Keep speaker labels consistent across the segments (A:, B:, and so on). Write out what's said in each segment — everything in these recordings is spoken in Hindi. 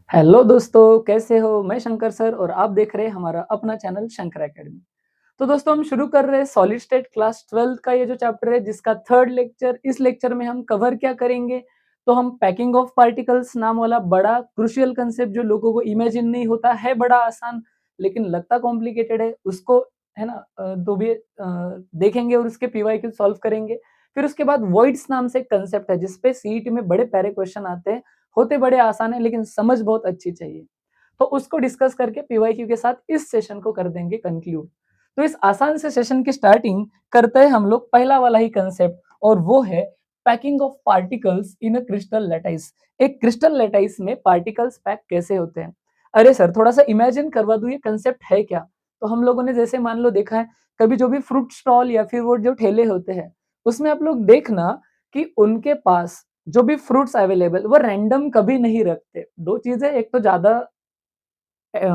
A: हेलो दोस्तों, कैसे हो? मैं शंकर सर और आप देख रहे हैं हमारा अपना चैनल शंकर एकेडमी। तो दोस्तों हम शुरू कर रहे हैं सॉलिड स्टेट क्लास 12 का ये जो चैप्टर है जिसका थर्ड लेक्चर। इस लेक्चर में हम कवर क्या करेंगे? तो हम पैकिंग ऑफ पार्टिकल्स नाम वाला बड़ा क्रूशियल कांसेप्ट जो लोगों को इमेजिन नहीं होता है, बड़ा आसान लेकिन लगता कॉम्प्लिकेटेड है, उसको है ना तो भी देखेंगे और उसके पीवाईक्यू सॉल्व करेंगे। फिर उसके बाद वॉइड्स नाम से एक कांसेप्ट है जिसपे सीईटी में बड़े प्यारे क्वेश्चन आते हैं, होते बड़े आसान है लेकिन समझ बहुत अच्छी चाहिए। तो उसको डिस्कस करके पीवाईक्यू के साथ इस सेशन को कर देंगे कंक्लूड। तो इस आसान से सेशन की स्टार्टिंग करते हैं हम लोग पहला वाला ही कंसेप्ट, और वो है packing of particles in a crystal lattice. एक क्रिस्टल लैटिस में पार्टिकल्स पैक कैसे होते हैं? अरे सर थोड़ा सा इमेजिन करवा दूं, ये कंसेप्ट है क्या? तो हम लोगों ने जैसे मान लो देखा है, कभी जो भी फ्रूट स्टॉल या फिर वो जो ठेले होते हैं उसमें आप लोग देखना कि उनके पास जो भी फ्रूट्स अवेलेबल वो रैंडम कभी नहीं रखते। दो चीजें, एक तो ज्यादा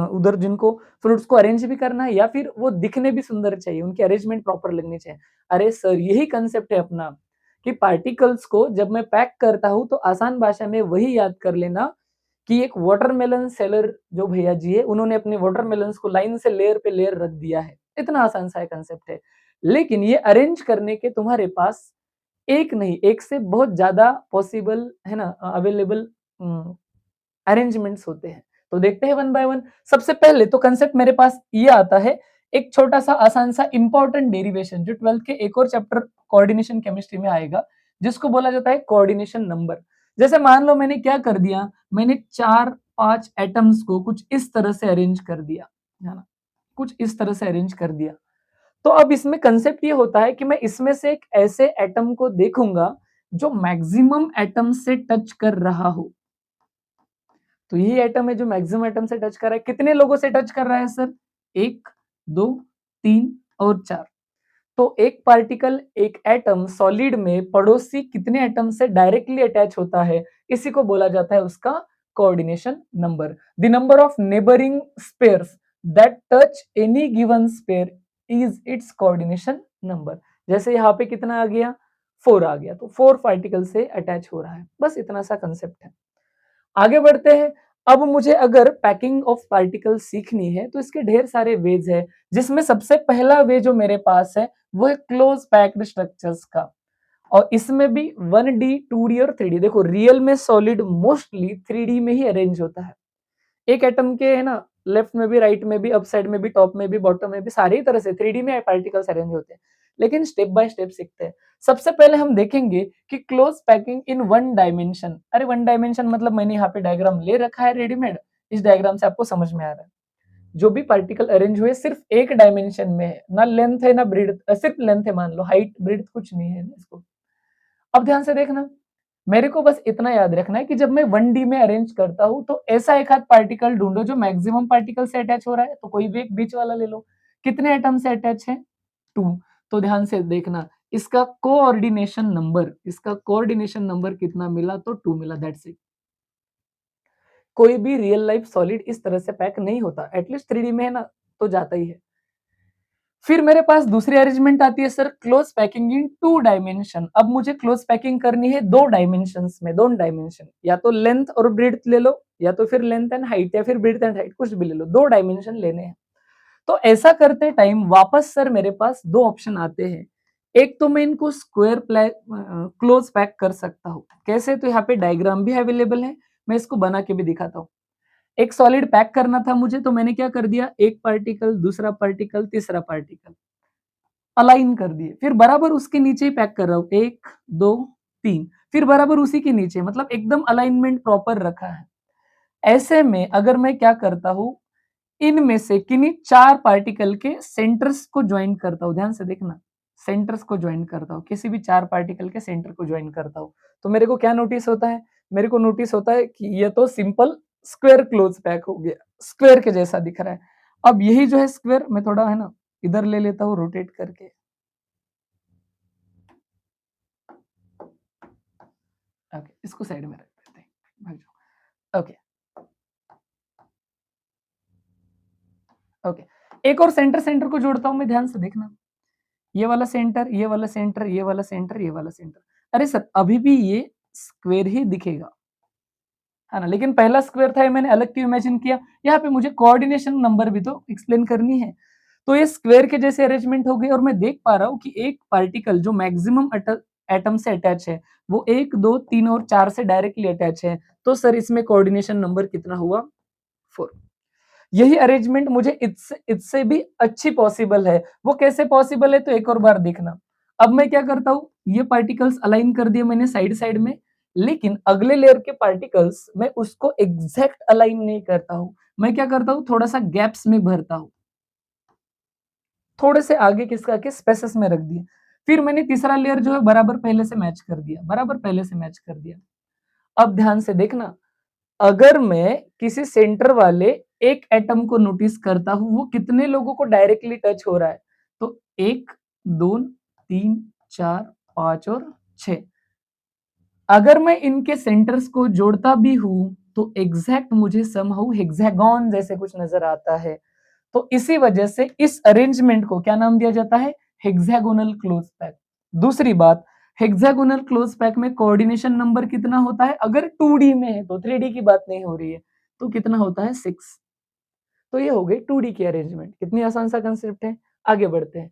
A: उधर जिनको फ्रूट्स को अरेंज भी करना है या फिर वो दिखने भी सुंदर चाहिए, उनकी अरेंजमेंट प्रॉपर लगनी चाहिए। अरे सर यही कंसेप्ट है अपना, कि पार्टिकल्स को जब मैं पैक करता हूँ तो आसान भाषा में वही याद कर लेना कि एक वाटरमेलन सेलर जो भैया जी है उन्होंने अपने वाटरमेलन्स को लाइन से लेयर पे लेयर रख दिया है। इतना आसान सा कंसेप्ट है, लेकिन ये अरेंज करने के तुम्हारे पास एक नहीं, एक से बहुत ज्यादा पॉसिबल है ना अवेलेबल अरेंजमेंट्स होते हैं। तो देखते हैं वन बाय वन। सबसे पहले तो कंसेप्ट मेरे पास ये आता है, एक छोटा सा आसान सा इंपॉर्टेंट डेरिवेशन जो 12th के एक और चैप्टर कोऑर्डिनेशन केमिस्ट्री में आएगा, जिसको बोला जाता है कोऑर्डिनेशन नंबर। जैसे मान लो मैंने क्या कर दिया, मैंने 4-5 एटम्स को कुछ इस तरह से अरेंज कर दिया, है ना, कुछ इस तरह से अरेंज कर दिया। तो अब इसमें कंसेप्ट ये होता है कि मैं इसमें से एक ऐसे एटम को देखूंगा जो मैक्सिमम एटम से टच कर रहा हो। तो यही एटम है जो मैक्सिमम एटम से टच कर रहा है। कितने लोगों से टच कर रहा है सर? 1, 2, 3 और 4। तो एक पार्टिकल, एक एटम सॉलिड में पड़ोसी कितने एटम से डायरेक्टली अटैच होता है, इसी को बोला जाता है उसका coordination number. The number of neighbouring spheres that touch any given sphere is its coordination number. जैसे यहाँ पे कितना आ गया? 4 आ गया, तो 4 पार्टिकल से अटैच हो रहा है। बस इतना सा कंसेप्ट है। आगे बढ़ते हैं। अब मुझे अगर पैकिंग ऑफ पार्टिकल सीखनी है तो इसके ढेर सारे वेज है, जिसमें सबसे पहला वे जो मेरे पास है वो है क्लोज पैक्ड स्ट्रक्चर्स का। और इसमें भी 1D 2D और 3D। देखो रियल में सॉलिड मोस्टली 3D में ही अरेंज होता है। एक एटम के है ना, लेफ्ट में भी, राइट में भी, अप साइड में भी, टॉप में भी, बॉटम में भी, सारी तरह से 3D में पार्टिकल्स अरेंज होते हैं। लेकिन स्टेप बाय स्टेप सीखते हैं। सबसे पहले हम देखेंगे कि close packing in one dimension. अरे वन डायमेंशन मतलब मैंने यहाँ पे डायग्राम ले रखा है रेडीमेड, इस डायग्राम से आपको समझ में आ रहा है। जो भी पार्टिकल अरेंज हुए सिर्फ एक डायमेंशन में है, ना लेंथ है ना ब्रीड, सिर्फ लेंथ है, मान लो हाइट ब्रीड कुछ नहीं है इसको। अब ध्यान से देखना, मेरे को बस इतना याद रखना है कि जब मैं 1D में अरेंज करता हूं तो ऐसा एक हाथ पार्टिकल ढूंढो जो मैक्सिमम पार्टिकल से अटैच हो रहा है, तो कोई भी एक बीच वाला ले लो। कितने एटम से अटैच है? 2। तो ध्यान से देखना, इसका कोऑर्डिनेशन नंबर कितना मिला? तो 2 मिला, दैट्स इट। कोई भी रियल लाइफ सॉलिड इस तरह से पैक नहीं होता, एटलीस्ट 3D में है ना तो जाता ही है। फिर मेरे पास दूसरी अरेंजमेंट आती है sir, close packing in 2 dimension. अब मुझे क्लोज पैकिंग करनी है 2 डायमेंशंस में, 2 डायमेंशन, या तो लेंथ और ब्रेड्थ ले लो, या तो फिर लेंथ एंड हाइट, या फिर ब्रेड्थ एंड हाइट, कुछ भी ले लो, 2 डायमेंशन लेने हैं। तो ऐसा करते टाइम वापस सर मेरे पास 2 ऑप्शन आते हैं। एक तो मैं इनको स्क्वायर क्लोज पैक कर सकता हूँ। कैसे? तो यहाँ पे डायग्राम भी अवेलेबल है, मैं इसको बना के भी दिखाता हूँ। एक सॉलिड पैक करना था मुझे, तो मैंने क्या कर दिया, एक पार्टिकल, दूसरा पार्टिकल, तीसरा पार्टिकल अलाइन कर दिए। फिर बराबर उसके नीचे ही पैक कर रहा हूँ, 1, 2, 3, फिर बराबर उसी के नीचे, मतलब एकदम अलाइनमेंट प्रॉपर रखा है। ऐसे में अगर मैं क्या करता हूँ, इनमें से किन्हीं 4 पार्टिकल के सेंटर्स को ज्वाइन करता हूँ। ध्यान से देखना, सेंटर्स को ज्वाइन करता हूँ, किसी भी 4 पार्टिकल के सेंटर को ज्वाइन करता हूँ। तो मेरे को क्या नोटिस होता है? मेरे को नोटिस होता है कि ये तो सिंपल स्क्वायर क्लोज पैक हो गया, स्क्वायर के जैसा दिख रहा है। अब यही जो है स्क्वायर, मैं थोड़ा है ना इधर ले लेता हूँ रोटेट करके। ओके, इसको साइड में रख देते हैं, भाग जाओ। ओके ओके, एक और सेंटर सेंटर को जोड़ता हूं मैं, ध्यान से देखना, ये वाला सेंटर, ये वाला सेंटर, ये वाला सेंटर, ये वाला सेंटर। अरे सर अभी भी ये स्क्वायर ही दिखेगा, है ना, लेकिन पहला स्क्वायर था ये मैंने अलग क्यों इमेजिन किया, यहाँ पे मुझे कोऑर्डिनेशन नंबर भी तो एक्सप्लेन करनी है। तो ये स्क्वायर के जैसे अरेंजमेंट हो गई और मैं देख पा रहा हूँ कि एक पार्टिकल जो मैक्सिमम एटम से अटैच है वो 1, 2, 3 और 4 से डायरेक्टली अटैच है। तो सर इसमें कोऑर्डिनेशन नंबर कितना हुआ, 4। यही अरेंजमेंट मुझे इससे भी अच्छी पॉसिबल है। वो कैसे पॉसिबल है तो एक और बार देखना। अब मैं क्या करता हूँ, ये पार्टिकल्स अलाइन कर दिए मैंने साइड साइड में, लेकिन अगले लेयर के पार्टिकल्स मैं उसको एग्जैक्ट अलाइन नहीं करता हूँ। मैं क्या करता हूँ, थोड़ा सा गैप्स में भरता हूँ, थोड़े से आगे किसका के स्पेसेस में रख दिए। फिर मैंने तीसरा लेयर जो है बराबर पहले से मैच कर दिया, बराबर पहले से मैच कर दिया। अब ध्यान से देखना, अगर मैं किसी सेंटर वाले एक एटम को नोटिस करता हूं, वो कितने लोगों को डायरेक्टली टच हो रहा है, तो 1, 2, 3, 4, 5 और 6। अगर मैं इनके सेंटर्स को जोड़ता भी हूं तो एग्जैक्ट मुझे समहाउ हेक्सागोन जैसे कुछ नजर आता है। तो इसी वजह से इस अरेंजमेंट को क्या नाम दिया जाता है, हेक्सागोनल क्लोज पैक। दूसरी बात, हेक्सागोनल क्लोज पैक में कोऑर्डिनेशन नंबर कितना होता है, अगर 2D में है तो 3D की बात नहीं हो रही है, तो कितना होता है 6। तो ये हो गई 2D की अरेंजमेंट, कितनी आसान सा कंसेप्ट है। आगे बढ़ते हैं।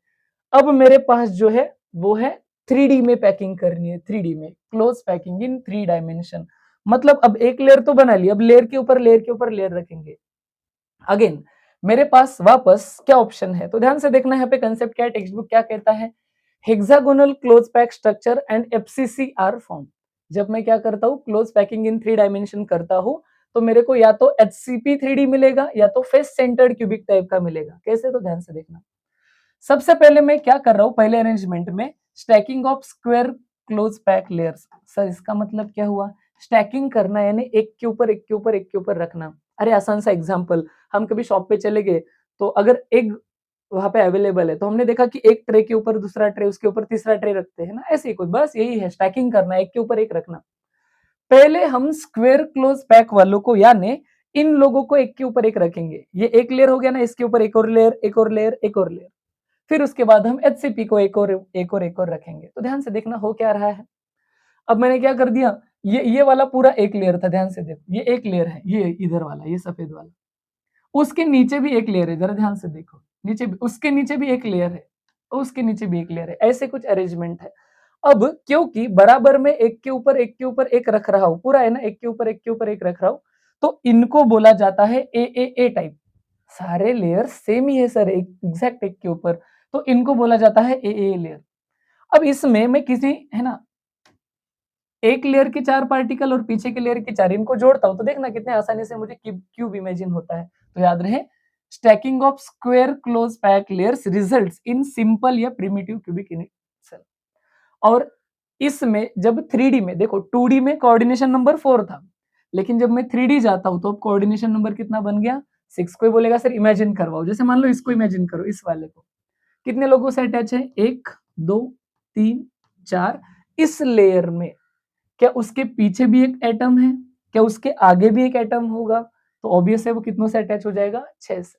A: अब मेरे पास जो है वो है 3D में पैकिंग करनी है, 3D में क्लोज पैकिंग इन 3 डायमेंशन। मतलब अब एक लेयर तो बना ली, अब लेयर के ऊपर लेयर के ऊपर लेयर रखेंगे। अगेन मेरे पास वापस क्या ऑप्शन है, तो ध्यान से देखना यहाँ पे कंसेप्ट क्या है, टेक्स्ट बुक क्या कहता है, hexagonal close pack structure and FCC are form. जब मैं क्या करता हूँ, क्लोज पैकिंग इन 3 डायमेंशन करता हूँ, तो मेरे को या तो एचसीपी 3D मिलेगा या तो फेस सेंटर्ड क्यूबिक टाइप का मिलेगा। कैसे, तो ध्यान से देखना। सबसे पहले मैं क्या कर रहा हूँ, पहले अरेंजमेंट में stacking of square close pack layers. Sir इसका मतलब क्या हुआ, स्टैकिंग करना यानी एक के ऊपर एक के ऊपर एक के ऊपर रखना। अरे आसान सा एग्जांपल, हम कभी शॉप पे चले गए तो अगर एग वहां पे अवेलेबल है तो हमने देखा कि एक ट्रे के ऊपर दूसरा ट्रे, उसके ऊपर तीसरा ट्रे रखते हैं ना, ऐसे ही कुछ, बस यही है स्टैकिंग करना, एक के ऊपर एक रखना। पहले हम स्क्वायर क्लोज पैक वालों को यानी इन लोगों को एक के ऊपर एक रखेंगे। ये एक लेयर हो गया ना, इसके ऊपर एक और लेयर, एक और लेयर, एक और लेयर। फिर उसके बाद हम एचसीपी को एक और रखेंगे। तो ध्यान से देखना हो क्या रहा है। अब मैंने क्या कर दिया, ये वाला पूरा एक लेयर था, ध्यान से देखो, ये एक लेयर है, ये इधर वाला, ये सफेद वाला। उसके नीचे भी एक लेयर है, जरा ध्यान से देखो, नीचे भी, उसके नीचे भी एक लेयर है, उसके नीचे भी एक लेयर है, ऐसे कुछ अरेंजमेंट है। अब क्योंकि बराबर में एक के ऊपर एक के ऊपर एक रख रहा हूं, पूरा है ना, एक के ऊपर एक के ऊपर एक रख रहा हूं, तो इनको बोला जाता है ए टाइप। सारे लेयर सेम ही है सर, एक एग्जैक्ट एक के ऊपर, तो इनको बोला जाता है ए लेयर। अब इसमें मैं किसी, है ना, एक लेयर के 4 पार्टिकल और पीछे के लेयर के 4, इनको जोड़ता हूं तो देखना कितने आसानी से मुझे क्यूब इमेजिन होता है। तो याद रहे, stacking of square close pack layers results in simple या प्रिमिटिव क्यूबिक इनिशियल। और इसमें जब 3D में देखो, 2D में कोऑर्डिनेशन नंबर 4 था, लेकिन जब मैं 3D जाता हूं तो अब कोऑर्डिनेशन नंबर कितना बन गया, 6। कोई बोलेगा सर इमेजिन करवाओ, जैसे मान लो इसको इमेजिन करो, इस वाले को, कितने लोगों से अटैच है, 1, 2, 3, 4। इस लेयर में क्या उसके पीछे भी एक एटम है, क्या उसके आगे भी एक एटम होगा, तो ऑब्वियस है वो कितनों से अटैच हो जाएगा, 6 से।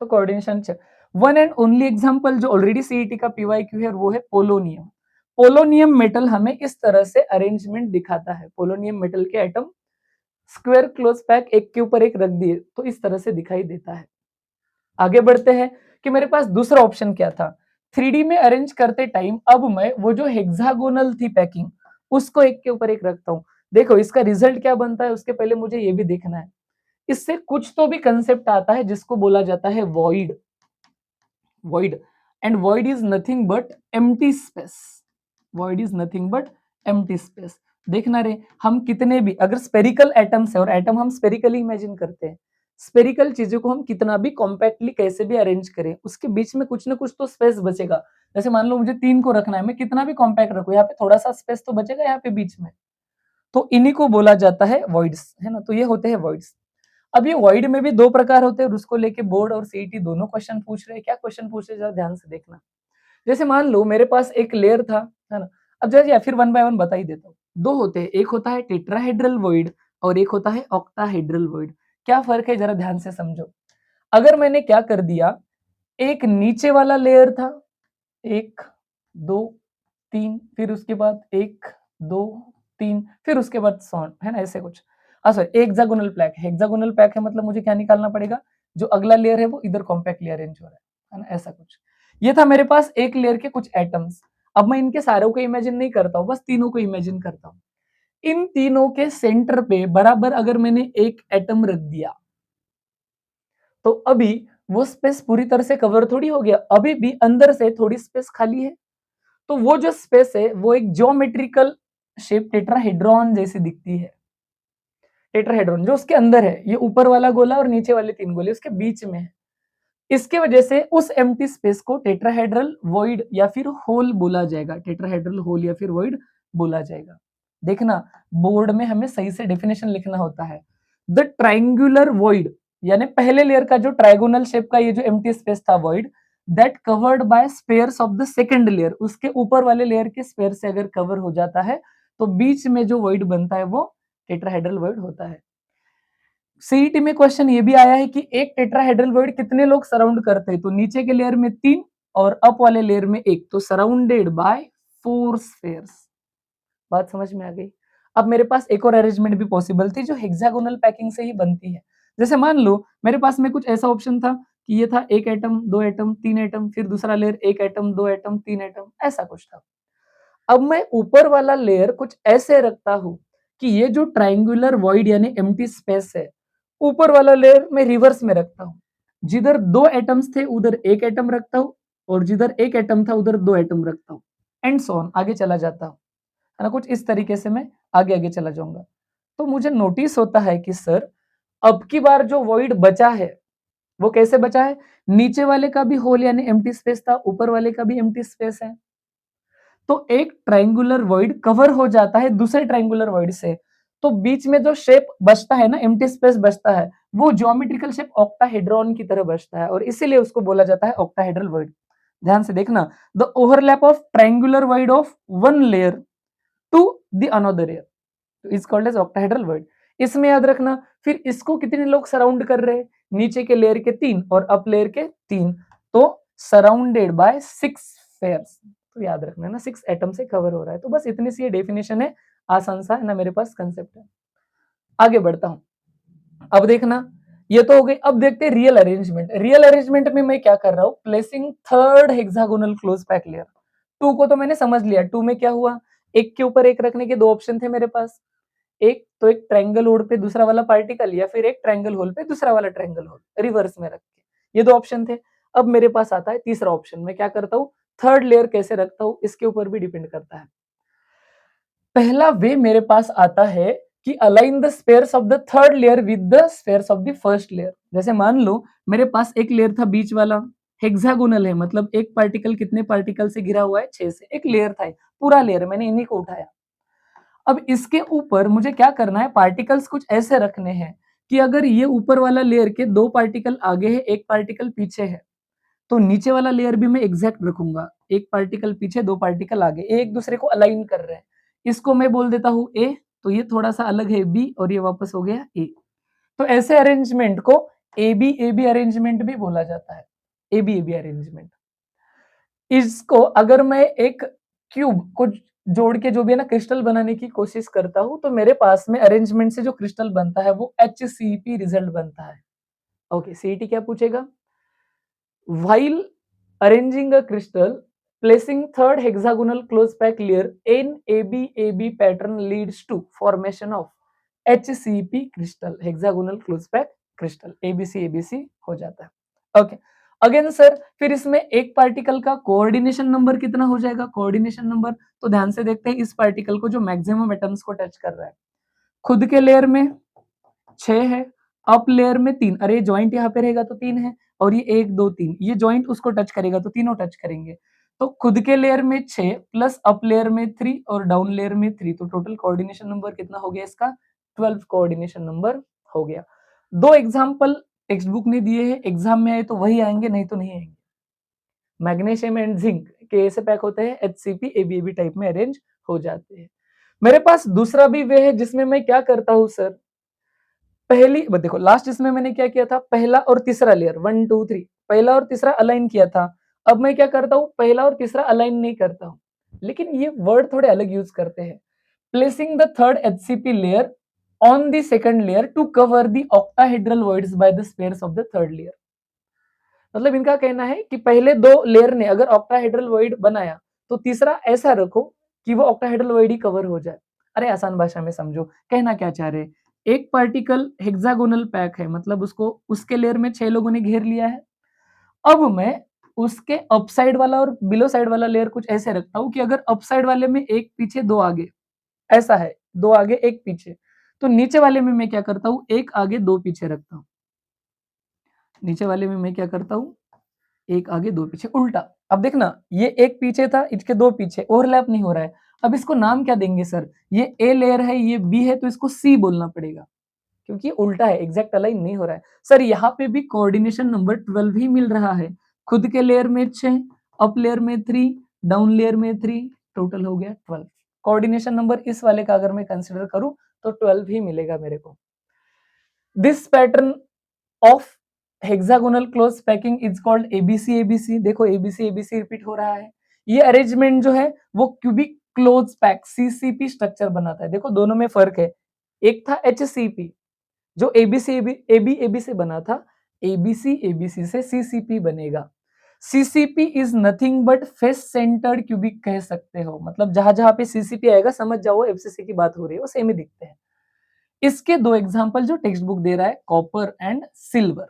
A: तो coordination 6। One and only example जो ऑलरेडी सीईटी का पीवाईक्यू है वो है पोलोनियम। पोलोनियम मेटल हमें इस तरह से अरेंजमेंट दिखाता है, पोलोनियम मेटल के एटम स्क्वायर क्लोज पैक एक के ऊपर एक रख दिए तो इस तरह से दिखाई देता है। आगे बढ़ते हैं कि मेरे पास दूसरा ऑप्शन क्या था, 3D में अरेंज करते टाइम अब मैं वो जो हेक्सागोनल थी पैकिंग, उसको एक के ऊपर एक रखता हूं। देखो इसका रिजल्ट क्या बनता है, उसके पहले मुझे ये भी देखना है। इससे कुछ तो भी कंसेप्ट आता है जिसको बोला जाता है void. Void, and void is nothing but empty space. Void is nothing but empty space. देखना रे, हम कितने भी अगर स्पेरिकल एटम्स है, और एटम हम स्पेरिकली इमेजिन करते हैं, स्पेरिकल चीजों को हम कितना भी कॉम्पैक्टली कैसे भी अरेंज करें, उसके बीच में कुछ ना कुछ तो स्पेस बचेगा। जैसे मान लो मुझे 3 को रखना है, मैं कितना भी कॉम्पैक्ट रखूं, यहाँ पे थोड़ा सा स्पेस तो बचेगा यहाँ पे बीच में। तो इन्हीं को बोला जाता है वॉइड्स, है ना, तो ये होते हैं वॉइड्स। अब ये वॉइड में भी 2 प्रकार होते हैं, और उसको लेके बोर्ड और सीईटी दोनों क्वेश्चन पूछ रहे हैं। क्या क्वेश्चन पूछ रहे हैं, जरा ध्यान से देखना। जैसे मान लो मेरे पास एक लेयर था, है ना, अब जरा फिर वन बाय वन बता ही देता हूँ। 2 होते हैं, एक होता है टेट्राहेड्रल वॉइड और एक होता है ऑक्टाहेड्रल वॉइड। क्या फर्क है, जरा ध्यान से समझो। अगर मैंने क्या कर दिया, एक नीचे वाला लेयर था, 1, 2, 3, फिर उसके बाद 1, 2, 3, फिर उसके बाद सॉन, है ना, ऐसे कुछ। Sorry hexagonal pack, hexagonal pack है मतलब मुझे क्या निकालना पड़ेगा, जो अगला लेयर है वो इधर कॉम्पैक्टली अरेंज हो रहा है ना, ऐसा कुछ। ये था मेरे पास एक लेयर के कुछ एटम्स। अब मैं इनके सारों को इमेजिन नहीं करता हूँ, बस तीनों को इमेजिन करता हूँ। इन तीनों के सेंटर पे बराबर अगर मैंने एक एटम रख दिया, तो अभी वो स्पेस पूरी तरह से कवर थोड़ी हो गया, अभी भी अंदर से थोड़ी स्पेस खाली है। तो वो जो स्पेस है वो एक ज्योमेट्रिकल शेप टेट्राहेड्रॉन जैसी दिखती है। टेट्राहेड्रॉन जो उसके अंदर है, ये ऊपर वाला गोला और नीचे वाले 3 गोले उसके बीच में है। इसके वजह से उस एम्प्टी स्पेस को टेट्राहेड्रल वॉइड या फिर होल बोला जाएगा, टेट्राहेड्रल होल या फिर वॉइड बोला जाएगा। देखना बोर्ड में हमें सही से डेफिनेशन लिखना होता है। द ट्राइंगुलर वॉइड यानी पहले लेयर का जो ट्राइगोनल शेप का ये जो एम्प्टी स्पेस था void, that covered by spheres of the second layer, उसके ऊपर वाले लेयर के स्पेयर से अगर कवर हो जाता है तो बीच में जो वॉइड बनता है वो टेट्राहेड्रल वॉइड होता है। सीईटी में क्वेश्चन ये भी आया है कि एक टेट्राहेड्रल वॉइड कितने लोग सराउंड करते हैं, तो नीचे के लेयर में 3 और अप वाले लेयर में 1, तो सराउंडेड बाय 4 स्फीयर्स। बात समझ में आ गई। अब मेरे पास एक और अरेंजमेंट भी पॉसिबल थी जो हेक्सागोनल पैकिंग से ही बनती है। जैसे मान लो मेरे पास में कुछ ऐसा ऑप्शन था कि ये था 1 एटम, 2 एटम, 3 एटम, फिर दूसरा लेयर 1 एटम, 2 एटम, 3 एटम, ऐसा कुछ था। अब मैं ऊपर वाला लेयर कुछ ऐसे रखता हूँ कि ये जो ट्रायंगुलर वॉइड यानी एम्प्टी स्पेस है, ऊपर वाला लेयर मैं रिवर्स में रखता हूँ। जिधर 2 एटम्स थे उधर 1 एटम रखता हूँ और जिधर 1 एटम था उधर 2 एटम रखता हूँ, एंड सो ऑन, आगे चला जाता हूँ, है ना। कुछ इस तरीके से मैं आगे आगे चला जाऊंगा। तो मुझे नोटिस होता है कि सर अब की बार जो वॉइड बचा है वो कैसे बचा है, नीचे वाले का भी होल यानी एम्प्टी स्पेस था, ऊपर वाले का भी एम्प्टी स्पेस है, तो एक ट्रायंगुलर वॉइड कवर हो जाता है दूसरे ट्रायंगुलर वॉइड से, तो बीच में जो शेप बचता है ना, एम्प्टी स्पेस बचता है, वो ज्योमेट्रिकल शेप ऑक्टाहेड्रॉन की तरह बचता है और इसीलिए उसको बोला जाता है ऑक्टाहेड्रल वॉइड। ध्यान से देखना, the overlap of triangular void of one layer to the another layer is called as octahedral void. इसमें याद रखना, फिर इसको कितने लोग सराउंड कर रहे हैं, नीचे के लेयर के 3 और अप लेयर के 3, तो सराउंडेड बाय 6 स्फीयर्स। तो याद रखना ना 6 एटम से कवर हो रहा है। तो बस इतनी सी ये डेफिनेशन है, आसान सा है ना, मेरे पास कंसेप्ट है। आगे बढ़ता हूं। अब देखना ये तो हो गई। अब देखते हैं रियल अरेंजमेंट। रियल अरेंजमेंट में मैं क्या कर रहा हूं, placing third hexagonal close pack layer. 2 को तो मैंने समझ लिया, 2 में क्या हुआ, एक के ऊपर एक रखने के 2 ऑप्शन थे मेरे पास, एक तो एक ट्रायंगल होल पे दूसरा वाला पार्टिकल या फिर एक ट्रायंगल होल पे दूसरा वाला ट्रायंगल होल रिवर्स में रख के, ये 2 ऑप्शन थे। अब मेरे पास आता है तीसरा ऑप्शन, मैं क्या करता हूँ, थर्ड लेयर कैसे रखता हूँ इसके ऊपर भी डिपेंड करता है। पहला वे मेरे पास आता है कि align the spheres of the third layer with the spheres of the first layer. जैसे मान लो मेरे पास एक लेयर था बीच वाला, हेक्सागोनल है, मतलब एक पार्टिकल कितने पार्टिकल से घिरा हुआ है, 6 से, एक लेयर था, पूरा लेयर मैंने इन्हीं को उठाया। अब इसके ऊपर मुझे क्या करना है, पार्टिकल्स कुछ ऐसे रखने हैं कि अगर ये ऊपर वाला लेयर के 2 पार्टिकल आगे है, 1 पार्टिकल पीछे है, तो नीचे वाला लेयर भी मैं एग्जैक्ट रखूंगा, 1 पार्टिकल पीछे 2 पार्टिकल आगे, एक दूसरे को अलाइन कर रहे हैं। इसको मैं बोल देता हूं ए, तो ये थोड़ा सा अलग है बी और ये वापस हो गया ए। तो ऐसे अरेंजमेंट को ए बी अरेंजमेंट भी बोला जाता है, ए बी अरेंजमेंट। इसको अगर मैं एक क्यूब को जोड़ के जो भी है ना क्रिस्टल बनाने की कोशिश करता हूं, तो मेरे पास में अरेंजमेंट से जो क्रिस्टल बनता है वो HCP रिजल्ट बनता है। ओके, सीईटी क्या पूछेगा, while arranging a crystal, placing third hexagonal close pack layer in AB pattern leads to formation of HCP crystal, hexagonal close pack crystal, ABC हो जाता है। ओके, अगेन सर फिर इसमें एक पार्टिकल का कोऑर्डिनेशन नंबर कितना हो जाएगा, कोऑर्डिनेशन नंबर तो ध्यान से देखते हैं, इस पार्टिकल को जो मैक्सिमम एटम्स को टच कर रहा है, खुद के लेयर में 6 है, अप लेयर में 3, अरे जॉइंट यहाँ पे रहेगा तो 3 है, और ये 1 2 3 ये जॉइंट उसको टच करेगा तो तीनों टच करेंगे। तो खुद के लेयर में 6 प्लस अप लेयर में 3 और डाउन लेयर में 3, तो टोटल कोऑर्डिनेशन नंबर कितना हो गया इसका, 12 कोऑर्डिनेशन नंबर हो गया। 2 एग्जांपल टेक्स्ट बुक ने दिए हैं, एग्जाम में आए तो वही आएंगे, नहीं तो नहीं आएंगे। मैग्नीशियम एंड जिंक के ऐसे पैक होते हैं, HCP AbAb टाइप में अरेंज हो जाते हैं। मेरे पास दूसरा भी वे है जिसमें मैं क्या करता हूं सर, पहली देखो लास्ट इसमें मैंने क्या किया था, पहला और तीसरा लेयर 1 2 3 पहला और तीसरा अलाइन किया था। अब मैं क्या करता हूँ, पहला और तीसरा अलाइन नहीं करता हूँ, लेकिन ये वर्ड थोड़े अलग यूज करते हैं। Placing the third HCP layer on the second layer to cover the octahedral voids by the spares of the third layer। मतलब इनका कहना है कि पहले दो लेयर ने अगर ऑक्टाहेड्रल वॉइड बनाया तो तीसरा ऐसा रखो कि वो ऑक्टाहेड्रल वॉइड ही कवर हो जाए। अरे आसान भाषा में समझो, कहना क्या चाह रहे, एक पार्टिकल हेक्सागोनल पैक है, मतलब उसको उसके लेयर में 6 लोगों ने घेर लिया है। अब मैं उसके अपसाइड वाला और बिलो साइड वाला लेयर कुछ ऐसे रखता हूं कि अगर अपसाइड वाले में एक पीछे दो आगे, ऐसा है, दो आगे एक पीछे, तो नीचे वाले में मैं क्या करता हूं, एक आगे दो पीछे रखता हूं। नीचे वाले में मैं क्या करता हूं, एक आगे दो पीछे, उल्टा। अब देखना, ये एक पीछे था, इसके दो पीछे, ओवरलैप नहीं हो रहा है। अब इसको नाम क्या देंगे सर, ये ए लेयर है, ये बी है, तो इसको सी बोलना पड़ेगा क्योंकि उल्टा है, एग्जैक्ट अलाइन नहीं हो रहा है। सर यहाँ पे भी कोऑर्डिनेशन नंबर 12 ही मिल रहा है, खुद के लेयर में 6, अप लेयर में 3, डाउन लेयर में 3, टोटल हो गया 12। कोऑर्डिनेशन नंबर इस वाले का अगर मैं कंसिडर करूं तो 12 ही मिलेगा मेरे को। This pattern of hexagonal close packing is called ABC ABC. देखो एबीसी एबीसी रिपीट हो रहा है। ये अरेंजमेंट जो है वो cubic close pack CCP structure बनाता है। देखो दोनों में फर्क है, एक था एचसीपी जो एबीसी एबी एबी से बना था, एबीसी एबीसी से सीसीपी बनेगा। CCP is nothing but face centred cubic कह सकते हो, मतलब जहां जहां पे सीसीपी आएगा समझ जाओ एफसीसी की बात हो रही है, वो सेम ही दिखते हैं। इसके दो एग्जांपल जो टेक्स्ट बुक दे रहा है, कॉपर एंड सिल्वर,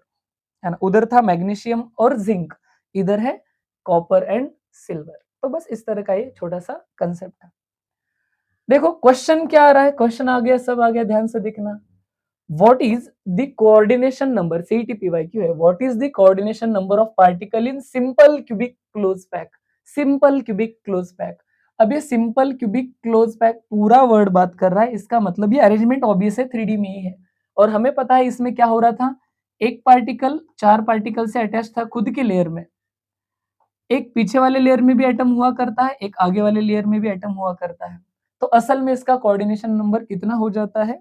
A: है ना। उधर था मैग्नीशियम और जिंक, इधर है कॉपर एंड सिल्वर। तो बस इस तरह का ये छोटा सा कंसेप्ट है। देखो क्वेश्चन क्या आ रहा है, क्वेश्चन आ गया, सब आ गया, ध्यान से देखना। What is the coordination number? CET-PYQ है। What is the coordination number of particle in simple cubic close pack? Simple cubic close pack। अब ये simple cubic close pack पूरा वर्ड बात कर रहा है, इसका मतलब ये अरेंजमेंट ऑब्वियस है, 3D में ही है। और हमें पता है इसमें क्या हो रहा था, एक पार्टिकल 4 पार्टिकल से अटैच था खुद के लेयर में, एक पीछे वाले लेयर में भी एटम हुआ करता है, एक आगे वाले लेयर में भी एटम हुआ करता है। तो असल में इसका कोऑर्डिनेशन नंबर कितना हो जाता है,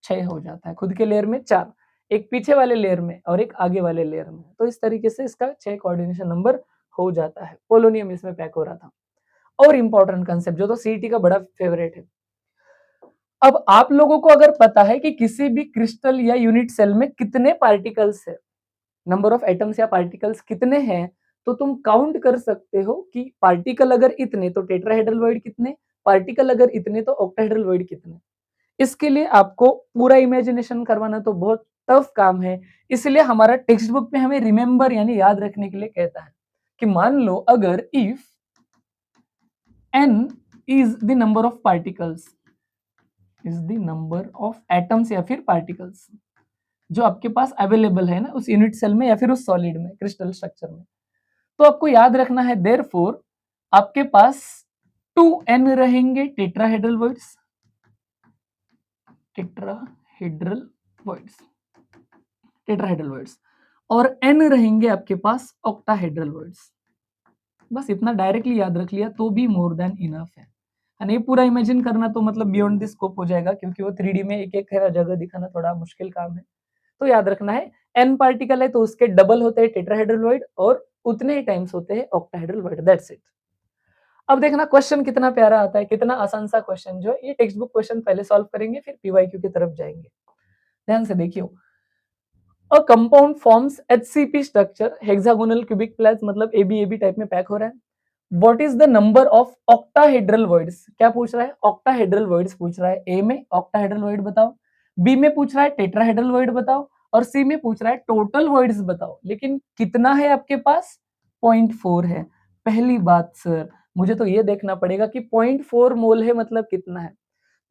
A: 6 हो जाता है। खुद के लेयर में 4, एक पीछे वाले लेयर में और एक आगे वाले लेयर में। तो इस तरीके से इसका 6 कोऑर्डिनेशन नंबर हो जाता है। पोलोनियम इसमें पैक हो रहा था। और इंपॉर्टेंट कंसेप्ट जो तो सीईटी का बड़ा फेवरेट है। अब आप लोगों को अगर पता है कि किसी भी क्रिस्टल या यूनिट सेल में कितने पार्टिकल्स है, नंबर ऑफ एटम्स या पार्टिकल्स कितने हैं, तो तुम काउंट कर सकते हो कि पार्टिकल अगर इतने तो टेट्राहेड्रल वॉइड कितने, पार्टिकल अगर इतने तो ऑक्टाहेड्रल वॉइड कितने। इसके लिए आपको पूरा इमेजिनेशन करवाना तो बहुत टफ काम है, इसलिए हमारा टेक्स्ट बुक में हमें रिमेंबर यानी याद रखने के लिए कहता है कि मान लो अगर if n is the number of particles, is the number of atoms या फिर पार्टिकल्स जो आपके पास अवेलेबल है ना उस यूनिट सेल में या फिर उस सॉलिड में, क्रिस्टल स्ट्रक्चर में, तो आपको याद रखना है देयरफॉर आपके पास 2n रहेंगे tetrahedral voids, tetrahedral voids, tetrahedral voids, और n रहेंगे आपके पास ऑक्टाहेड्रल वॉइड्स। बस इतना डायरेक्टली याद रख लिया तो भी मोर देन इनफ है। ये पूरा इमेजिन करना तो मतलब बियॉन्ड द स्कोप हो जाएगा, क्योंकि वो 3D में एक एक जगह दिखाना थोड़ा मुश्किल काम है। तो याद रखना है n पार्टिकल है तो उसके डबल होते हैं टेट्राहेड्रल वॉइड और उतने ही टाइम्स होते हैं ऑक्टाहेड्रल वॉइड, दैट्स इट। अब देखना क्वेश्चन कितना प्यारा आता है, कितना आसान सा क्वेश्चन जो है, ये टेक्स्ट बुक क्वेश्चन पहले सॉल्व करेंगे फिर पीवाईक्यू की तरफ जाएंगे। ध्यान से देखियो, a compound forms HCP structure, hexagonal cubic plates, मतलब AB टाइप में पैक हो रहा है। What is the number of octahedral voids, क्या पूछ रहा है, ऑक्टाहेड्रल वॉइड्स पूछ रहा है। ए में ऑक्टाहेड्रल वॉइड बताओ, बी में पूछ रहा है टेट्राहेड्रल वॉइड बताओ, और सी में पूछ रहा है टोटल वॉइड्स बताओ। लेकिन कितना है आपके पास, 0.4 है। पहली बात सर मुझे तो ये देखना पड़ेगा कि 0.4 मोल है मतलब कितना है।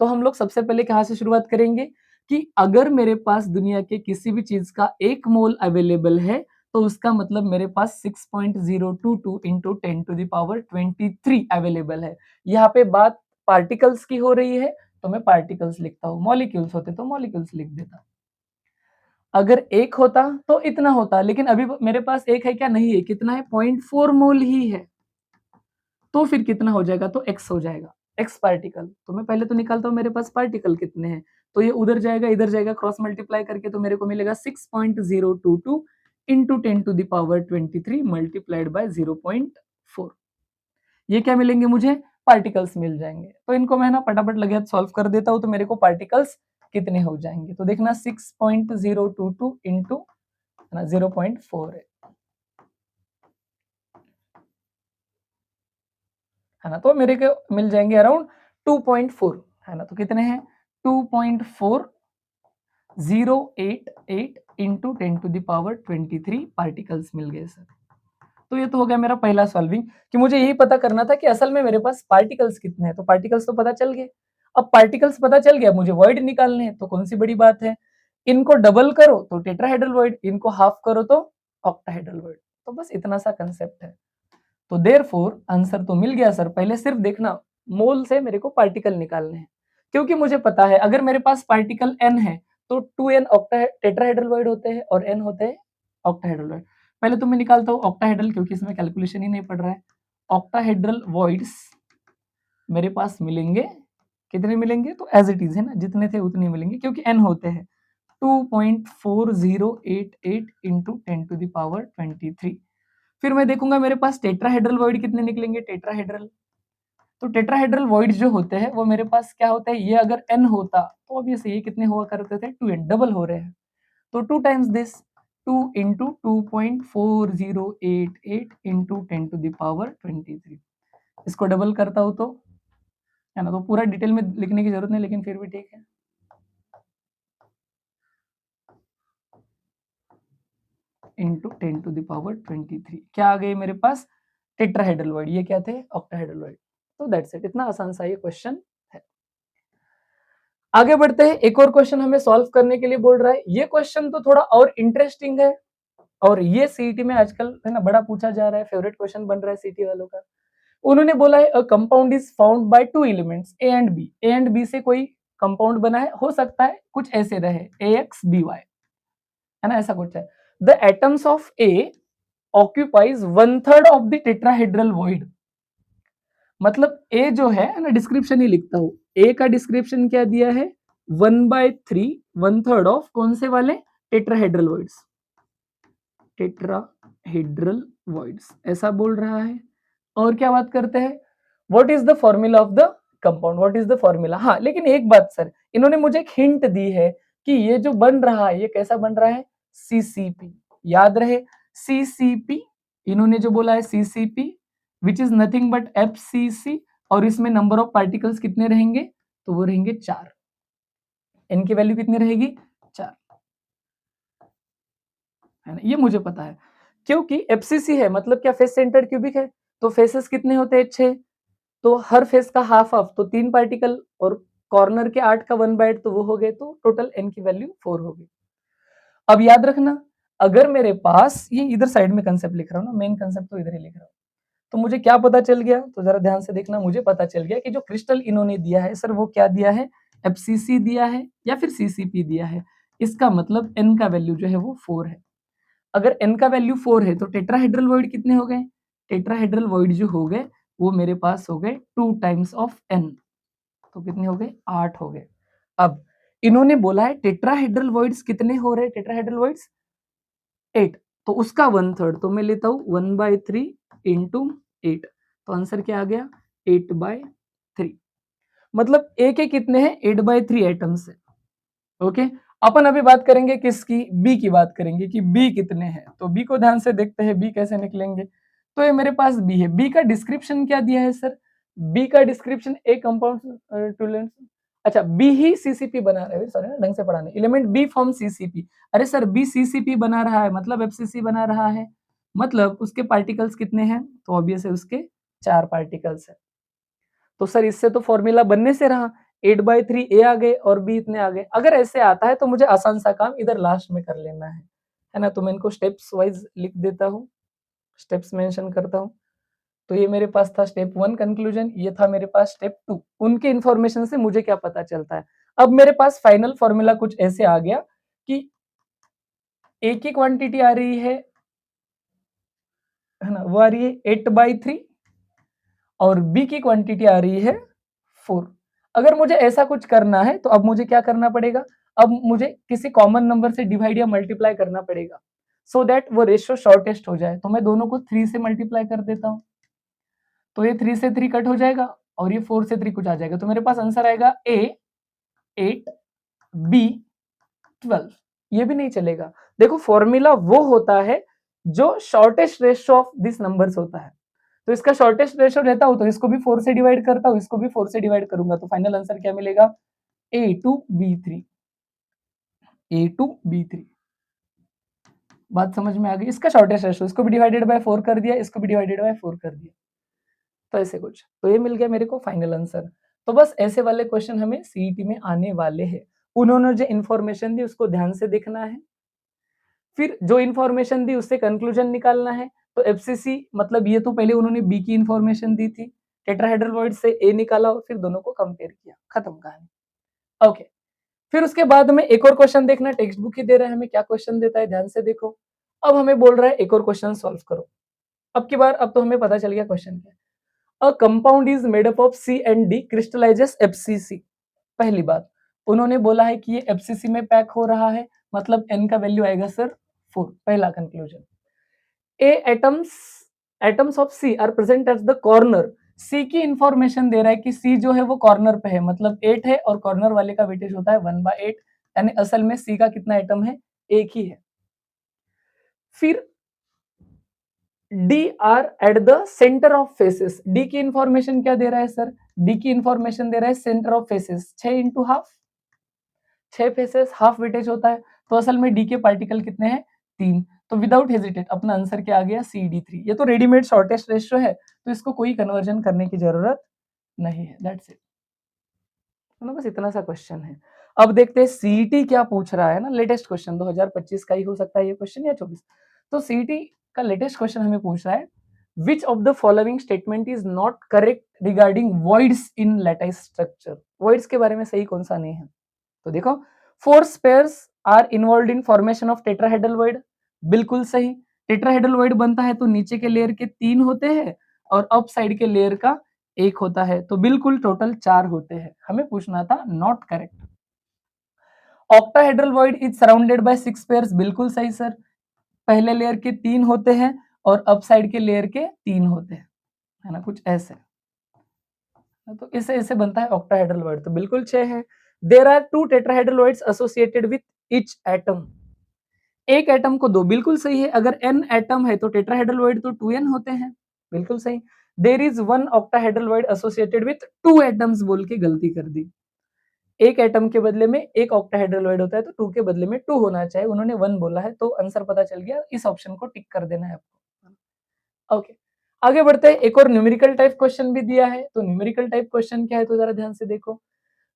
A: तो हम लोग सबसे पहले कहाँ से शुरुआत करेंगे कि अगर मेरे पास दुनिया के किसी भी चीज का 1 मोल अवेलेबल है तो उसका मतलब मेरे पास 6.022 into 10 to the power 23 available है। यहाँ पे बात पार्टिकल्स की हो रही है तो मैं पार्टिकल्स लिखता हूँ, मॉलिक्यूल्स होते तो मॉलिक्यूल्स लिख देता। अगर एक होता तो इतना होता, लेकिन अभी मेरे पास एक है क्या, नहीं है, कितना है, 0.4 मोल ही है। तो फिर कितना हो जाएगा, तो x हो जाएगा, x पार्टिकल। तो मैं पहले तो निकालता हूँ मेरे पास पार्टिकल कितने हैं, तो ये उधर जाएगा इधर जाएगा, क्रॉस मल्टीप्लाई करके तो मेरे को मिलेगा 6.022 into 10 to the power 23 multiplied by 0.4। ये क्या मिलेंगे मुझे, पार्टिकल्स मिल जाएंगे। तो इनको मैं ना फटाफट लगे सॉल्व कर देता हूँ, तो मेरे को पार्टिकल्स कितने हो जाएंगे। तो देखना 6.022 इंटू 0.4 है ना, तो मेरे को मिल जाएंगे अराउंड 2.4 है ना। तो कितने हैं 2.4088 इंटू 10⁻23 पार्टिकल्स मिल गए सर। तो ये तो हो गया मेरा पहला सॉल्विंग कि मुझे यही पता करना था कि असल में मेरे पास पार्टिकल्स कितने हैं। तो पार्टिकल्स तो पता चल गए। अब पार्टिकल्स पता चल गया, मुझे वॉइड निकालने हैं। तो कौन सी बड़ी बात है, इनको डबल करो तो टेट्राहेड्रल वॉइड, इनको हाफ करो तो ऑक्टाहेड्रल वॉइड। तो बस इतना सा कंसेप्ट है। तो देयरफॉर आंसर तो मिल गया सर। पहले सिर्फ देखना मोल से मेरे को पार्टिकल निकालने हैं, क्योंकि मुझे पता है अगर मेरे पास पार्टिकल n है तो 2n टेट्राहेड्रल वॉइड होते हैं और n होते हैं ऑक्टाहेड्रल वॉइड। पहले तो मैं निकालता हूँ ऑक्टाहेड्रल, क्योंकि इसमें कैलकुलेशन ही नहीं पड़ रहा है। ऑक्टाहेड्रल वॉइड्स मेरे पास मिलेंगे, कितने मिलेंगे, तो एज इट इज है ना, जितने थे उतने मिलेंगे, क्योंकि n होते हैं 2.4088 इंटू 10⁻23। फिर मैं देखूंगा मेरे पास टेट्राहेड्रल वॉइड कितने निकलेंगे। टेट्राहेड्रल, तो टेट्राहेड्रल वॉइड जो होते हैं वो मेरे पास क्या होता है, ये अगर n होता तो ऑब्वियसली ये कितने हुआ करते थे 2n, डबल हो रहे हैं। तो 2 टाइम्स दिस, 2 इंटू 2.4088 इंटू 10⁻23। इसको डबल करता हूं तो है ना, तो पूरा डिटेल में लिखने की जरूरत नहीं, लेकिन फिर भी ठीक है। इंटू 10⁻23 क्या आ गई मेरे पास, टेट्राहेड्रल वॉइड। ये क्या थे, ऑक्टाहेड्रल वॉइड। तो दैट्स इट, इतना आसान सा ये क्वेश्चन है। आगे बढ़ते हैं, एक और क्वेश्चन हमें सॉल्व करने के लिए बोल रहा है। ये क्वेश्चन तो थोड़ा और इंटरेस्टिंग है, और ये सीईटी में आजकल है ना बड़ा पूछा जा रहा है, फेवरेट क्वेश्चन बन रहा है सीईटी वालों का। उन्होंने बोला है a compound is found by two elements A and B. A and B से कोई कंपाउंड बना है, हो सकता है कुछ ऐसे रहे AX BY, है ना, ऐसा कुछ है। The atoms of A occupies 1/3 of the tetrahedral void. मतलब ए जो है ना, डिस्क्रिप्शन ही लिखता हूं, ए का डिस्क्रिप्शन क्या दिया है, 1/3, 1/3 ऑफ कौन से वाले, टेट्राहेड्रल वॉइड्स, टेट्राहेड्रल वॉइड्स ऐसा बोल रहा है। और क्या बात करते हैं, what is the formula of the compound, what is the formula. हाँ, लेकिन एक बात सर, इन्होंने मुझे एक हिंट दी है कि ये जो बन रहा है ये कैसा बन रहा है, CCP। याद रहे CCP, इन्होंने जो बोला है CCP which is nothing but FCC, और इसमें नंबर ऑफ पार्टिकल्स कितने रहेंगे, तो वो रहेंगे 4। n की वैल्यू कितनी रहेगी, 4, है ना, ये मुझे पता है। क्योंकि FCC है मतलब क्या, फेस सेंटर्ड क्यूबिक है, तो फेसेस कितने होते हैं 6, तो हर फेस का हाफ हाफ, तो 3 पार्टिकल, और कॉर्नर के 8 का 1/8, तो वो हो गए, तो टोटल n की वैल्यू 4 हो गई। अब याद रखना, अगर मेरे पास ये इधर साइड में कंसेप्ट लिख रहा हूँ ना, मेन कंसेप्ट तो इधर ही लिख रहा हूँ, तो मुझे क्या पता चल गया, तो जरा ध्यान से देखना। मुझे पता चल गया कि जो क्रिस्टल इन्होंने दिया है सर, वो क्या दिया है, FCC दिया है या फिर CCP दिया है। इसका मतलब n का वैल्यू जो है वो 4 है। अगर n का वैल्यू 4 है तो टेट्राहेड्रल वॉइड कितने हो गए, टेट्राहेड्रल वॉइड जो हो गए वो मेरे पास हो गए 2 टाइम्स ऑफ n, तो कितने हो गए, 8 हो गए। अब इन्होंने बोला है टेट्राहेड्रल वॉइड्स कितने हो रहे, टेट्राहेड्रल वॉइड्स 8, तो उसका 1/3, तो मैं लेता हूं 1/3 इंटू 8, तो आंसर क्या आ गया, 8/3। मतलब ए के कितने हैं, 8/3 एटम्स है। ओके, अपन अभी बात करेंगे किसकी, बी की बात करेंगे कि बी कितने हैं। तो बी को ध्यान से देखते हैं, बी कैसे निकलेंगे। तो ये मेरे पास बी है, बी का डिस्क्रिप्शन क्या दिया है सर, बी का डिस्क्रिप्शन ए कंपाउंड टू, अच्छा बी ही CCP बना रहा है, सॉरी ना ढंग से पढ़ाने, एलिमेंट बी फॉर्म CCP। अरे सर बी CCP बना रहा है मतलब FCC बना रहा है, मतलब उसके पार्टिकल्स कितने हैं, तो ऑब्वियस है उसके 4 पार्टिकल्स है। तो सर इससे तो फॉर्मूला बनने से रहा, 8/3 ए आ गए और बी इतने आ गए। अगर ऐसे आता है तो मुझे आसान सा काम इधर लास्ट में कर लेना है ना, तो मैं इनको स्टेप्स वाइज लिख देता हूँ, स्टेप्स मेंशन करता हूँ। तो ये मेरे पास था स्टेप 1 कंक्लूजन, ये था मेरे पास स्टेप 2। उनके इन्फॉर्मेशन से मुझे क्या पता चलता है। अब मेरे पास फाइनल फॉर्मूला कुछ ऐसे आ गया कि ए की क्वांटिटी आ रही है ना, वो आ रही है 8/3, और बी की क्वांटिटी आ रही है 4। अगर मुझे ऐसा कुछ करना है तो अब मुझे क्या करना पड़ेगा, अब मुझे किसी कॉमन नंबर से डिवाइड या मल्टीप्लाई करना पड़ेगा, सो दैट वो रेशियो शॉर्टेस्ट हो जाए। तो मैं दोनों को 3 से मल्टीप्लाई कर देता हूँ, तो ये 3 से 3 कट हो जाएगा और ये 4 से 3 कुछ आ जाएगा, तो मेरे पास आंसर आएगा A 8, B12, ये भी नहीं चलेगा। देखो फॉर्मूला वो होता है जो shortest ratio of this numbers होता है, तो इसका शॉर्टेस्ट रेशियो रहता हो तो इसको भी 4 से डिवाइड करता हूं, इसको भी 4 से डिवाइड करूंगा, तो फाइनल आंसर क्या मिलेगा? A2B3, A2B3। बात समझ में आ गई? इसका शॉर्टेस्ट रेशियो, इसको भी डिवाइडेड बाय 4 कर दिया, इसको भी डिवाइडेड बाय 4 कर दिया, तो ऐसे कुछ। तो ये मिल गया मेरे को फाइनल आंसर। तो बस ऐसे वाले क्वेश्चन हमें सीईटी में आने वाले हैं। उन्होंने जो इन्फॉर्मेशन दी उसको ध्यान से देखना है, फिर जो इन्फॉर्मेशन दी उससे कंक्लूजन निकालना है। तो एफसीसी मतलब ये तो पहले उन्होंने बी की इन्फॉर्मेशन दी थी, टेट्राहेड्रल वर्ड से ए निकाला और फिर दोनों को कंपेयर किया, खत्म कहानी। ओके, फिर उसके बाद में एक और क्वेश्चन देखना, टेक्स्ट बुक ही दे रहा है हमें, क्या क्वेश्चन देता है ध्यान से देखो। अब हमें बोल रहा है एक और क्वेश्चन सॉल्व करो। अब की बार अब तो हमें पता चल गया क्वेश्चन क्या है। A compound is made up of C and D crystallises FCC. पहली बात उन्होंने बोला है कि ये एफसीसी में पैक हो रहा है, मतलब एन का वैल्यू आएगा सर 4, पहला conclusion. A atoms of C are present at the corner. C की इंफॉर्मेशन दे रहा है कि सी जो है वो कॉर्नर पे है, मतलब 8 है और कॉर्नर वाले का वेटेज होता है 1/8, यानी असल में सी का कितना एटम है? एक ही है। फिर D R at the centre of faces. D की इंफॉर्मेशन क्या दे रहा है सर? डी की इंफॉर्मेशन दे रहा है centre of faces, 6 into half, 6 faces half weightage होता है, तो असल में डी के पार्टिकल कितने हैं? 3। तो विदाउट हेजिटेट अपना आंसर क्या आ गया? CD3। ये तो रेडीमेड शॉर्टेस्ट रेशियो है, तो इसको कोई कन्वर्जन करने की जरूरत नहीं है, दैट्स इट। तो ना बस इतना सा क्वेश्चन है। अब देखते हैं सीईटी क्या पूछ रहा है ना, लेटेस्ट क्वेश्चन 2025 का ही हो सकता है ये क्वेश्चन या 24। तो सीईटी का लेटेस्ट क्वेश्चन हमें पूछ रहा है, which of the following statement is not correct regarding voids in lattice structure. Voids के बारे में सही कौन सा नहीं है? तो देखो, 4 spheres are involve in formation of tetrahedral void, बिल्कुल सही। टेट्राहेड्रल वॉइड बनता है तो नीचे के लेयर के 3 होते हैं और अप साइड के लेयर का 1 होता है, तो बिल्कुल टोटल 4 होते हैं। हमें पूछना था, not correct. Octahedral void is surrounded by 6 pairs, बिल्कुल सही सर। पहले लेयर के 3 होते हैं और अप साइड के लेयर के 3 होते हैं, है ना, कुछ ऐसे। तो इसे ऐसे बनता है ऑक्टाहेड्रल वॉइड, तो बिल्कुल 6 है। There are 2 tetrahedral voids associated with each atom. एक एटम को 2, बिल्कुल सही है। अगर n एटम है तो टेट्राहेड्रल वॉइड तो 2n होते हैं, बिल्कुल सही। There is 1 octahedral void associated with 2 atoms बोल के गलती कर दी। एक एटम के बदले में एक ऑक्टाहेड्रल वॉइड होता है, तो 2 के बदले में 2 होना चाहिए, उन्होंने 1 बोला है, तो आंसर पता चल गया। इस ऑप्शन को टिक कर देना है आपको। ओके, आगे बढ़ते हैं। एक और न्यूमेरिकल टाइप क्वेश्चन भी दिया है, तो न्यूमेरिकल टाइप क्वेश्चन क्या है तो जरा ध्यान से देखो।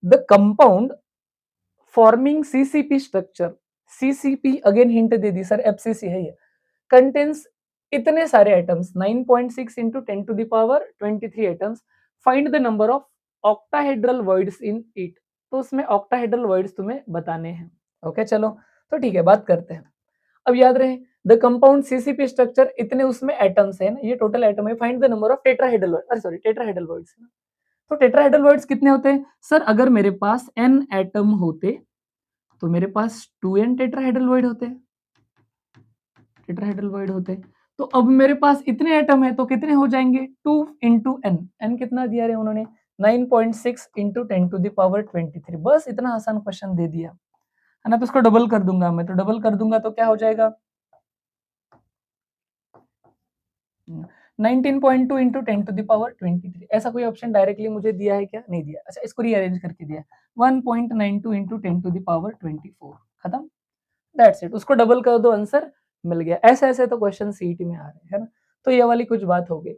A: The compound forming CCP structure, CCP again hint they the sir, FCC है ये, कंटेन्स इतने सारे atoms, 9.6 into 10 to the power 23 atoms. Find the number of octahedral voids in it. तो उसमें ऑक्टाहेड्रल वॉइड्स तुम्हें बताने हैं। ओके चलो, तो ठीक है, बात करते हैं। अब याद रहे, द कंपाउंड सीसीपी स्ट्रक्चर, इतने उसमें एटम्स है ना, ये टोटल एटम है। Find the number of tetrahedral, अरे सॉरी, टेट्राहेड्रल वॉइड्स। तो टेट्राहेड्रल वॉइड्स कितने होते हैं सर? अगर मेरे पास n एटम होते तो मेरे पास 2n टेट्राहेड्रल वॉइड होते, टेट्राहेड्रल वॉइड होते। तो अब मेरे पास इतने एटम है तो कितने हो जाएंगे? 2 इंटू एन। एन कितना दिया है उन्होंने? 9.6 इंटू 10 टू द पावर 23। बस इतना आसान क्वेश्चन दे दिया है ना, तो इसको डबल कर दूंगा मैं, तो डबल कर दूंगा तो क्या हो जाएगा? 19.2 इंटू 10 टू द पावर 23। ऐसा कोई ऑप्शन डायरेक्टली मुझे दिया है क्या? नहीं दिया। अच्छा, इसको रीअरेंज करके दिया, 1.92 इंटू 10 टू द पावर 24, खत्म, दैट्स इट। उसको डबल कर दो, आंसर मिल गया। ऐसे ऐसे तो क्वेश्चन सीईटी में आ रहे हैं, है ना। तो ये वाली कुछ बात हो गई,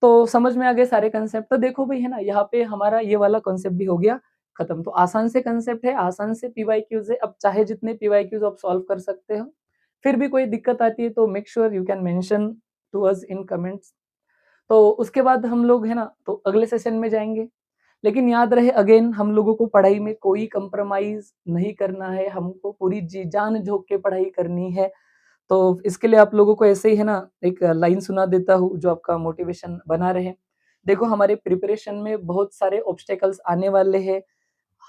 A: तो समझ में आ गए सारे कंसेप्ट। तो देखो भाई, है ना, यहाँ पे हमारा ये वाला कंसेप्ट भी हो गया खत्म। तो आसान से कंसेप्ट है, आसान से पीवाईक्यूज है। अब चाहे जितने पीवाईक्यूज आप सॉल्व कर सकते हो, फिर भी कोई दिक्कत आती है तो make sure you can mention to us in comments. तो उसके बाद हम लोग, है ना, तो अगले सेशन में जाएंगे। लेकिन याद रहे, अगेन हम लोगों को पढ़ाई में कोई कंप्रोमाइज नहीं करना है, हमको पूरी जी जान झोंक के पढ़ाई करनी है। तो इसके लिए आप लोगों को ऐसे ही, है ना, एक लाइन सुना देता हूँ जो आपका मोटिवेशन बना रहे। देखो, हमारे प्रिपरेशन में बहुत सारे ऑब्स्टेकल्स आने वाले हैं।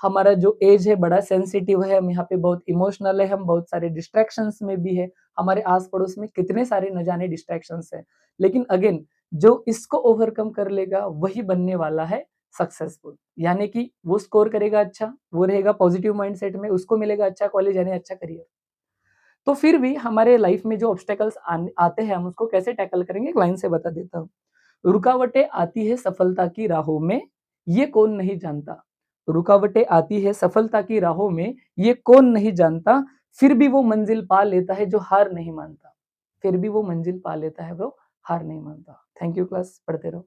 A: हमारा जो एज है बड़ा सेंसिटिव है, हम यहाँ पे बहुत इमोशनल है, हम बहुत सारे डिस्ट्रैक्शंस में भी है। हमारे आस पड़ोस में कितने सारे न जाने डिस्ट्रैक्शंस है, लेकिन अगेन जो इसको ओवरकम कर लेगा वही बनने वाला है सक्सेसफुल, यानी कि वो स्कोर करेगा अच्छा, वो रहेगा पॉजिटिव माइंडसेट में, उसको मिलेगा अच्छा कॉलेज यानी अच्छा करियर। तो फिर भी हमारे लाइफ में जो ऑब्स्टेकल्स आते हैं, हम उसको कैसे टैकल करेंगे, एक लाइन से बता देता हूँ। रुकावटें आती है सफलता की राहों में, ये कौन नहीं जानता। रुकावटें आती है सफलता की राहों में, ये कौन नहीं जानता, फिर भी वो मंजिल पा लेता है जो हार नहीं मानता। फिर भी वो मंजिल पा लेता है, वो हार नहीं मानता। थैंक यू क्लास, पढ़ते रहो।